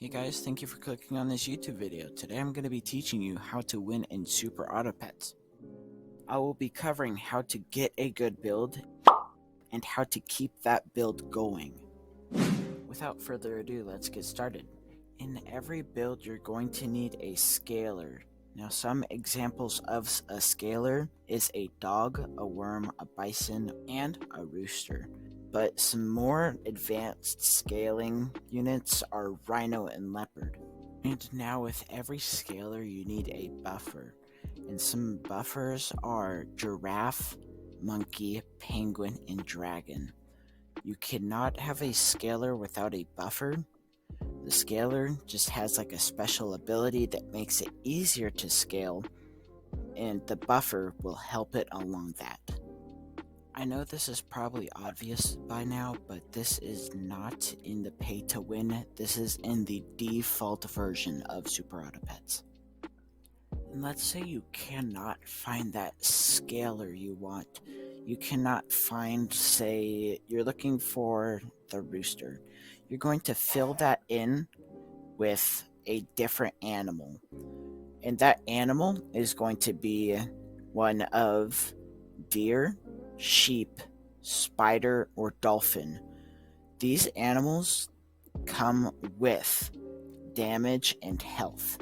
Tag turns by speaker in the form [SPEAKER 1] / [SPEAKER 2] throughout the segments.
[SPEAKER 1] Hey guys, thank you for clicking on this YouTube video. Today I'm going to be teaching you how to win in Super Auto Pets. I will be covering how to get a good build and how to keep that build going. Without further ado, let's get started. In every build you're going to need a scaler. Now some examples of a scaler is a dog, a worm, a bison, and a rooster. But some more advanced scaling units are rhino and leopard. And now with every scaler you need a buffer. And some buffers are giraffe, monkey, penguin, and dragon. You cannot have a scaler without a buffer. The scaler just has like a special ability that makes it easier to scale, and the buffer will help it along that. I know this is probably obvious by now, but this is not in the pay to win. This is in the default version of Super Auto Pets. And let's say you cannot find that scaler you want. You cannot find, say, you're looking for the rooster. You're going to fill that in with a different animal. And that animal is going to be one of deer, sheep, spider, or dolphin. These animals come with damage and health.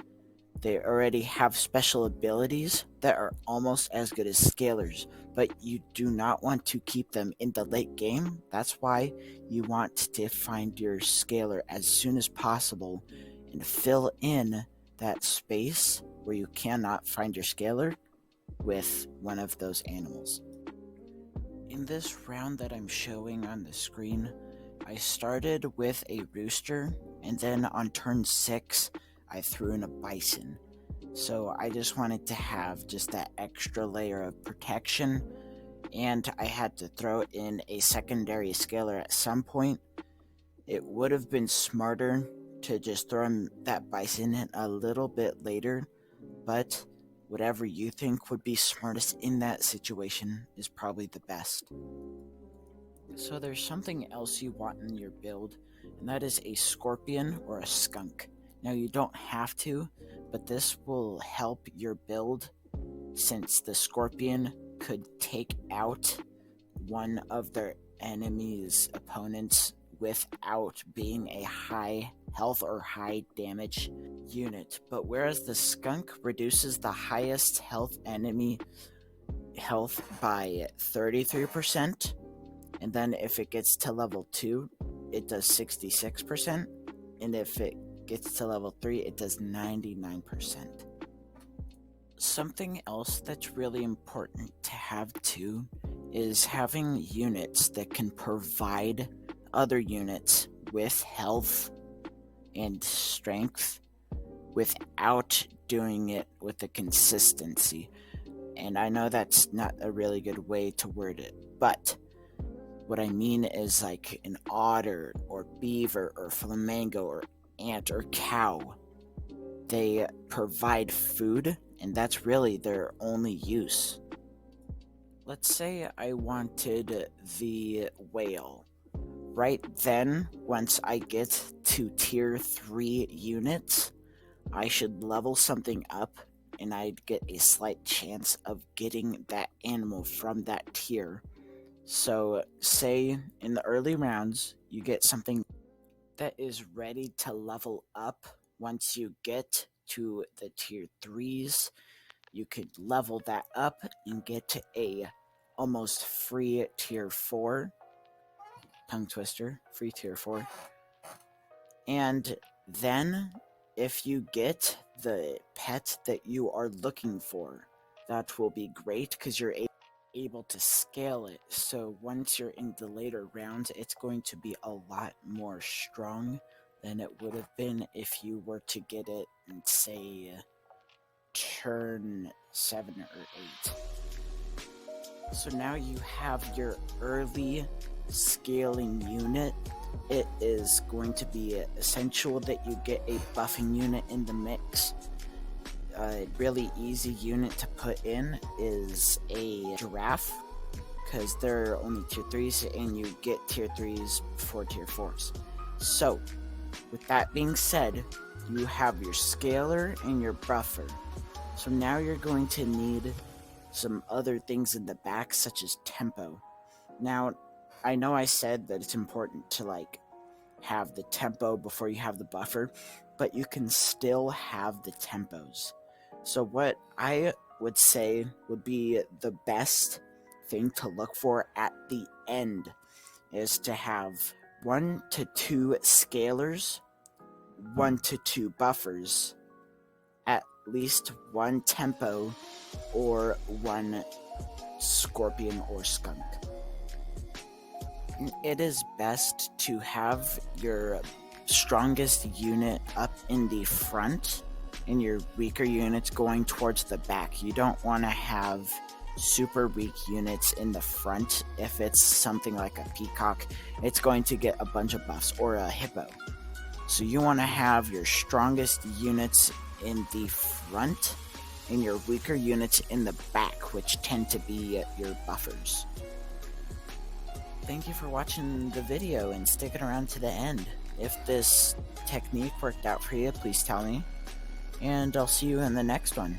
[SPEAKER 1] They already have special abilities that are almost as good as scalers, but you do not want to keep them in the late game. That's why you want to find your scaler as soon as possible and fill in that space where you cannot find your scaler with one of those animals. In this round that I'm showing on the screen, I started with a rooster, and then on turn 6, I threw in a bison. So I just wanted to have just that extra layer of protection, and I had to throw in a secondary scaler at some point. It would have been smarter to just throw in that bison in a little bit later, but whatever you think would be smartest in that situation is probably the best. So there's something else you want in your build, and that is a scorpion or a skunk. Now you don't have to, but this will help your build since the scorpion could take out one of their enemy's opponents without being a high health or high damage unit. But whereas the skunk reduces the highest health enemy health by 33%, and then if it gets to level 2, it does 66%, and if it gets to level 3, it does 99%. Something else that's really important to have too is having units that can provide other units with health and strength without doing it with the consistency. And I know that's not a really good way to word it, but what I mean is like an otter or beaver or flamingo or ant or cow. They provide food, and that's really their only use. Let's say I wanted the whale. Right then, once I get to tier 3 units, I should level something up, and I'd get a slight chance of getting that animal from that tier. So, say in the early rounds, you get something that is ready to level up. Once you get to the tier 3s, you could level that up and get to a almost free tier 4. Tongue twister, free tier 4. And then, if you get the pet that you are looking for, that will be great because you're able to scale it. So once you're in the later rounds, it's going to be a lot more strong than it would have been if you were to get it in, say, turn 7 or 8. So now you have your early scaling unit. It is going to be essential that you get a buffing unit in the mix. A really easy unit to put in is a giraffe, because they're only tier 3s and you get tier 3s before tier 4s. So With that being said, you have your scaler and your buffer. So now you're going to need some other things in the back, such as tempo. Now, I know I said that it's important to have the tempo before you have the buffer, but you can still have the tempos. So what I would say would be the best thing to look for at the end is to have 1 to 2 scalers, 1 to 2 buffers, at least 1 tempo, or 1 scorpion or skunk. It is best to have your strongest unit up in the front and your weaker units going towards the back. You don't want to have super weak units in the front. If it's something like a peacock, it's going to get a bunch of buffs, or a hippo. So you want to have your strongest units in the front and your weaker units in the back, which tend to be your buffers. Thank you for watching the video and sticking around to the end. If this technique worked out for you, please tell me, and I'll see you in the next one.